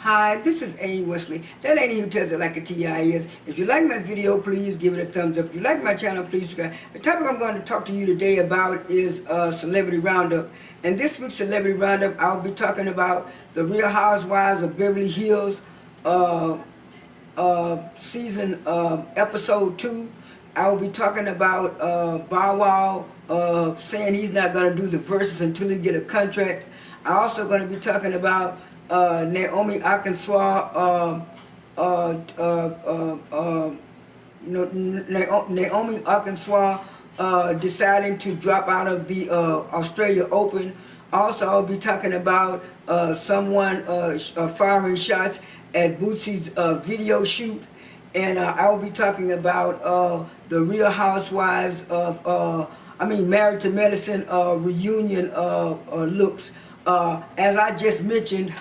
Hi, this is A. Wesley. That lady who tells it like a TI is. If you like my video, please give it a thumbs up. If you like my channel, please subscribe. The topic I'm going to talk to you today about is Celebrity Roundup. In this week's Celebrity Roundup, I'll be talking about the Real Housewives of Beverly Hills season episode 2. I will be talking about Bow Wow saying he's not going to do the Verzuz until he get a contract. I'm also going to be talking about Naomi Arkansas, Naomi Arkansas deciding to drop out of the Australia Open. Also, I'll be talking about someone firing shots at Boosie's video shoot. And I'll be talking about the Real Housewives of, Married to Medicine reunion looks. As I just mentioned,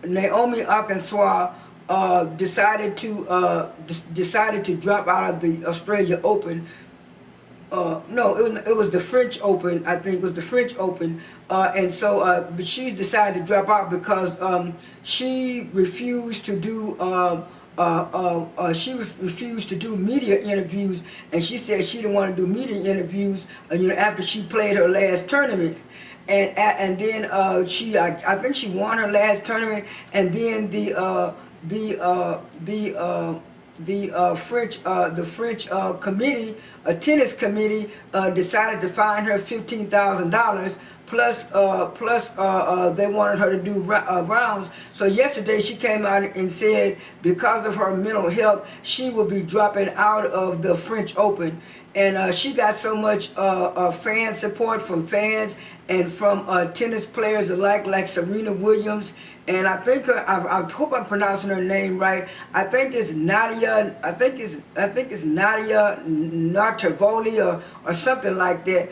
Naomi Arkansas decided to drop out of the Australia Open. No, it was the French Open. I think it was the French Open, and so but she decided to drop out because she refused to do. She refused to do media interviews, and she said she didn't want to do media interviews. After she played her last tournament. And then I think she won her last tournament, and then the French committee, a tennis committee, decided to fine her $15,000 plus they wanted her to do rounds. So yesterday she came out and said because of her mental health she will be dropping out of the French Open. And she got so much fan support from fans and from tennis players alike, like Serena Williams, and I think I hope I'm pronouncing her name right. I think it's Nadia. I think it's Nadia Nartavoli or something like that.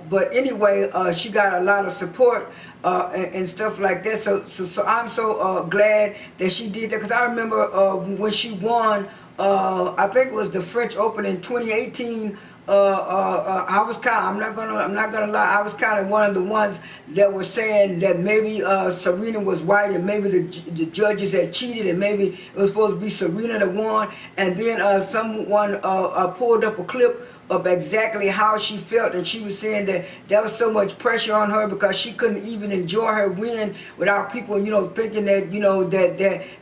But anyway, she got a lot of support and stuff like that. So I'm so glad that she did that, because I remember when she won. I think it was the French Open in 2018. I was I'm not gonna lie, I was kind of one of the ones that were saying that maybe Serena was right, and maybe the judges had cheated, and maybe it was supposed to be Serena that won. And then someone pulled up a clip of exactly how she felt, and she was saying that there was so much pressure on her because she couldn't even enjoy her win without people, thinking that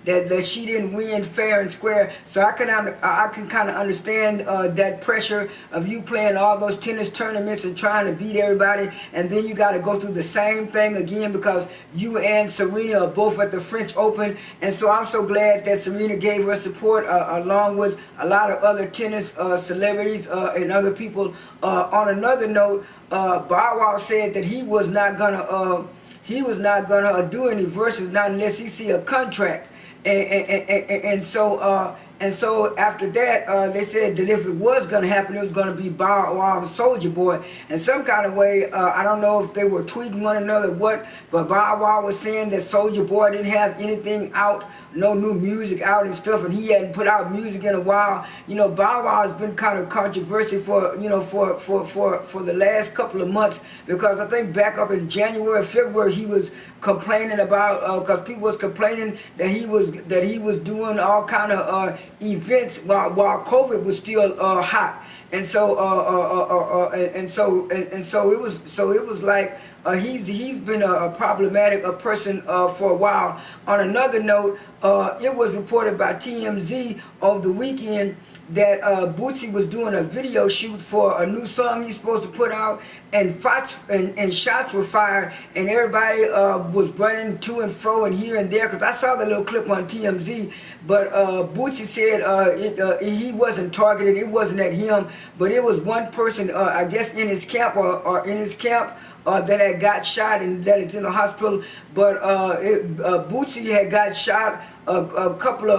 that she didn't win fair and square. So I can kind of understand that pressure of you playing all those tennis tournaments and trying to beat everybody, and then you got to go through the same thing again because you and Serena are both at the French Open. And so I'm so glad that Serena gave her support along with a lot of other tennis celebrities and other people. On another note, Bow Wow said that he was not gonna do any Verzuz, not unless he see a contract, and so after that, they said that if it was going to happen, it was going to be Bow Wow and Soulja Boy. In some kind of way, I don't know if they were tweeting one another or what, but Bow Wow was saying that Soulja Boy didn't have anything out, no new music out and stuff, and he hadn't put out music in a while. Bow Wow has been kind of controversial for the last couple of months, because I think back up in January, February, he was complaining about because people was complaining that he was doing all kind of events while COVID was still hot, and so it was like he's been a problematic person for a while. On another note, it was reported by TMZ over the weekend that Boosie was doing a video shoot for a new song he's supposed to put out, and shots were fired, and everybody was running to and fro and here and there, because I saw the little clip on TMZ. But Boosie said he wasn't targeted, it wasn't at him, but it was one person, I guess in his camp or in his camp, that had got shot and that is in the hospital. But Boosie had got shot a couple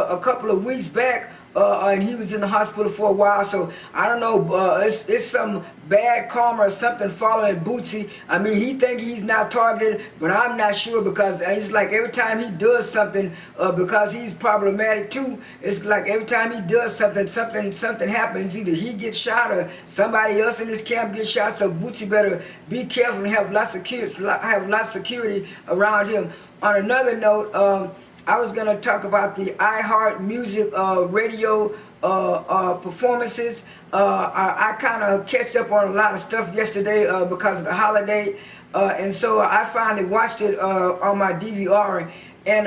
of weeks back and he was in the hospital for a while. So I don't know, it's some bad karma or something following Boosie. I mean, he think he's not targeted, but I'm not sure, because it's like every time he does something, because he's problematic too, it's like every time he does something, something happens. Either he gets shot or somebody else in his camp gets shot. So Boosie better be careful and have lots of security around him. On another note, I was going to talk about the iHeart music radio performances. I kind of catched up on a lot of stuff yesterday because of the holiday, and so I finally watched it on my DVR. And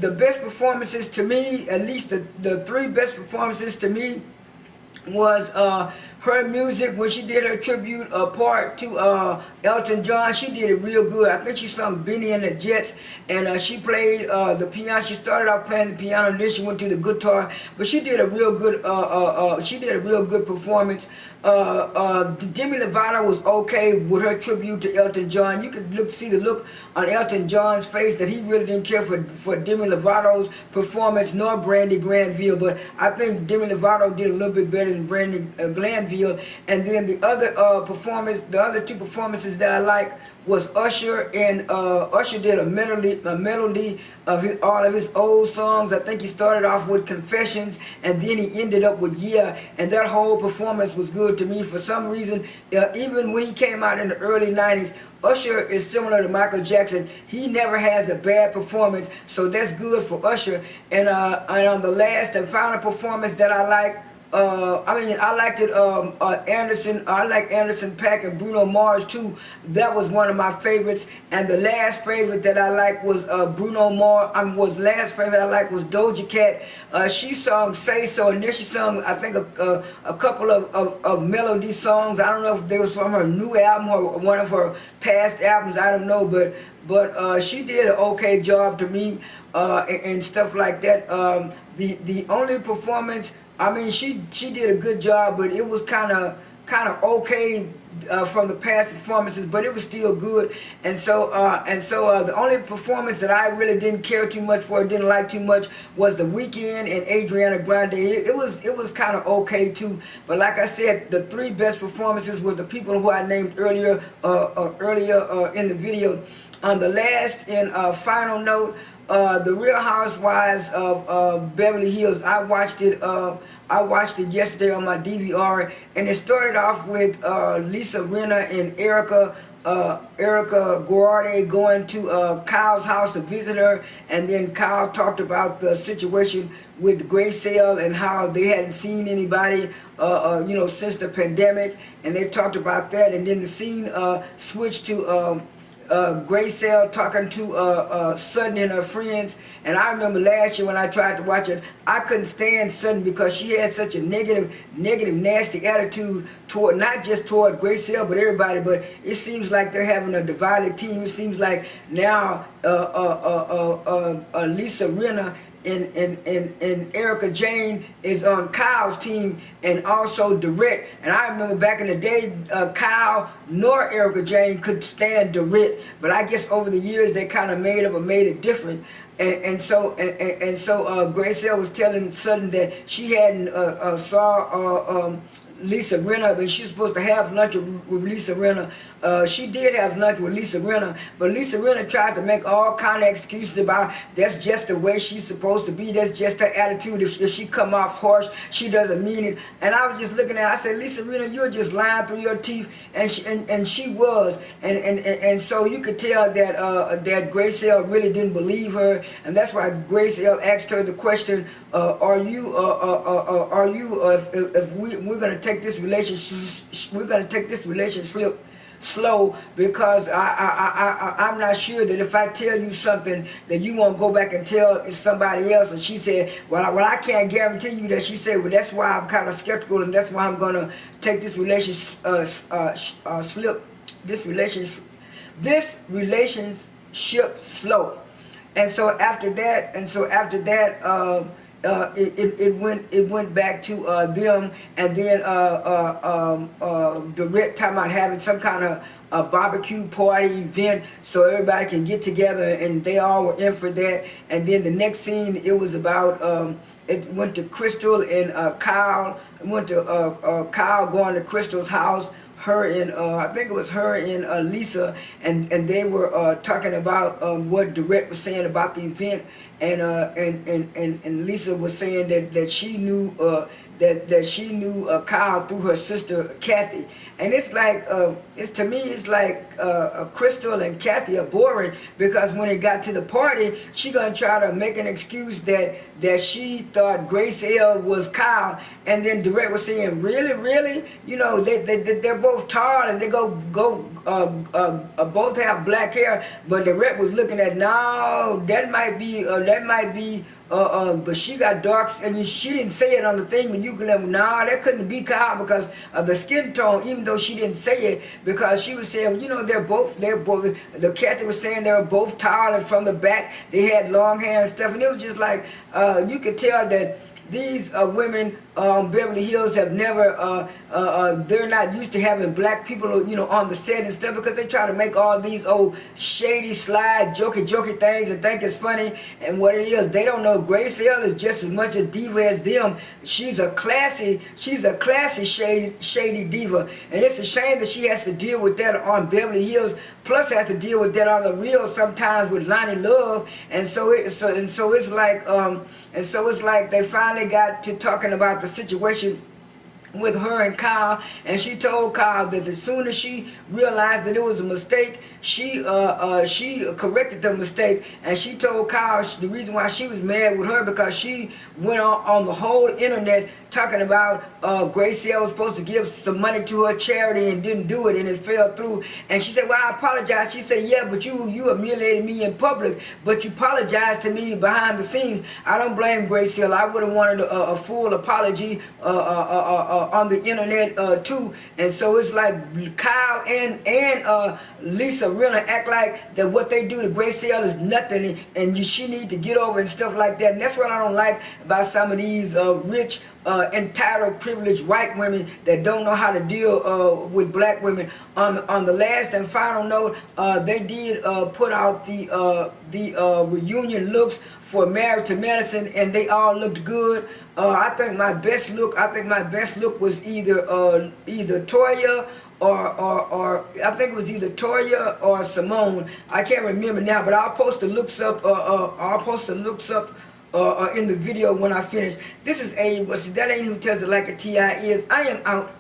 the best performances to me, at least the three best performances to me, was her music when she did her tribute part to Elton John. She did it real good. I think she sung Benny and the Jets, and she played the piano. She started off playing the piano, and then she went to the guitar. But she did a real good performance. Demi Lovato was okay with her tribute to Elton John. You could see the look on Elton John's face that he really didn't care for Demi Lovato's performance nor Brandy Glanville. But I think Demi Lovato did a little bit better than Brandy Glanville. And then the other the other two performances that I like was Usher, and Usher did a melody of all of his old songs. I think he started off with Confessions, and then he ended up with Yeah, and that whole performance was good to me. For some reason, even when he came out in the early 90s, Usher is similar to Michael Jackson. He never has a bad performance, so that's good for Usher. And on the last and final performance that I like, I liked it. I like Anderson .Paak and Bruno Mars too. That was one of my favorites. And the last favorite that I liked was Bruno Mars. Last favorite I liked was Doja Cat. She sung "Say So," and then she sung, I think, a couple of melody songs. I don't know if they was from her new album or one of her past albums. I don't know, but she did an okay job to me, and stuff like that. The only performance, I mean, she did a good job, but it was kind of okay from the past performances, but it was still good. And so the only performance that I really didn't care too much for, didn't like too much, was The Weeknd and Adriana Grande. It was kind of okay too. But like I said, the three best performances were the people who I named earlier in the video. On the last and final note, the Real Housewives of Beverly Hills. I watched it yesterday on my DVR, and it started off with Lisa Rinna and Erica Guardi going to Kyle's house to visit her, and then Kyle talked about the situation with Grace Sale and how they hadn't seen anybody since the pandemic, and they talked about that. And then the scene switched to Grace Sale talking to Sutton and her friends. And I remember last year when I tried to watch it, I couldn't stand Sutton because she had such a negative, nasty attitude toward, not just toward Grace Sale, but everybody. But it seems like they're having a divided team. It seems like now Lisa Rinna and Erica Jane is on Kyle's team, and also Dorette. And I remember back in the day, Kyle nor Erica Jane could stand Dorette, but I guess over the years they kind of made it different. And so Grace Sale was telling Sutton that she hadn't saw Lisa Rinna, and she's supposed to have lunch with Lisa Rinna. She did have lunch with Lisa Rinna, but Lisa Rinna tried to make all kind of excuses about that's just the way she's supposed to be. That's just her attitude. If she come off harsh, she doesn't mean it. And I was just looking at her, I said, Lisa Rinna, you're just lying through your teeth. And she was. And so you could tell that Grace Sale really didn't believe her, and that's why Grace Sale asked her the question, we're going to take this relationship slow, because I'm not sure that if I tell you something that you won't go back and tell somebody else. And she said, well, I can't guarantee you that. She said, well, that's why I'm kind of skeptical, and that's why I'm going to take this relationship slow. And so after that, it went back to them, and then Dorette talking about having some kind of a barbecue party event so everybody can get together, and they all were in for that. And then the next scene, it was about it went to Crystal and Kyle. It went to Kyle going to Crystal's house. Her and I think it was her and Lisa, and they were talking about what Direct was saying about the event, and Lisa was saying that she knew that she knew Kyle through her sister Kathy, and it's like it's to me it's like Crystal and Kathy are boring, because when it got to the party, she gonna try to make an excuse that she thought Grace L was Kyle, and then Direct was saying, really, you know, they're both tall and they both have black hair, but Direct was looking at, no, that might be. But she got dark, and she didn't say it on the thing. When you can, that couldn't be Kyle because of the skin tone. Even though she didn't say it, because she was saying, you know, they're both. The Kathy was saying they were both tall, and from the back they had long hair and stuff, and it was just like you could tell that these women Beverly Hills have never they're not used to having black people, you know, on the set and stuff, because they try to make all these old shady slide jokey things and think it's funny. And what it is, they don't know Grace L is just as much a diva as them. She's a classy shady diva, and it's a shame that she has to deal with that on Beverly Hills, plus have to deal with that on the real sometimes with Lonnie Love. And so it's like they finally got to talking about the situation with her and Kyle, and she told Kyle that as soon as she realized that it was a mistake, she corrected the mistake, and she told Kyle the reason why she was mad with her because she went on the whole internet talking about Grace L was supposed to give some money to her charity and didn't do it, and it fell through. And she said, well, I apologize. She said, yeah, but you humiliated me in public, but you apologized to me behind the scenes. I don't blame Grace L. I would have wanted a full apology on the internet too. And so it's like Kyle and Lisa really act like that what they do to Grace L is nothing, and she need to get over and stuff like that. And that's what I don't like about some of these rich entitled privileged white women that don't know how to deal with black women. On the last and final note, they did put out the reunion looks for Married to Medicine, and they all looked good. I think my best look was either Toya or I think it was either Toya or Simone. I can't remember now, but I'll post the looks up. In the video when I finish. This is A. That ain't who tells it like a T.I. is. I am out.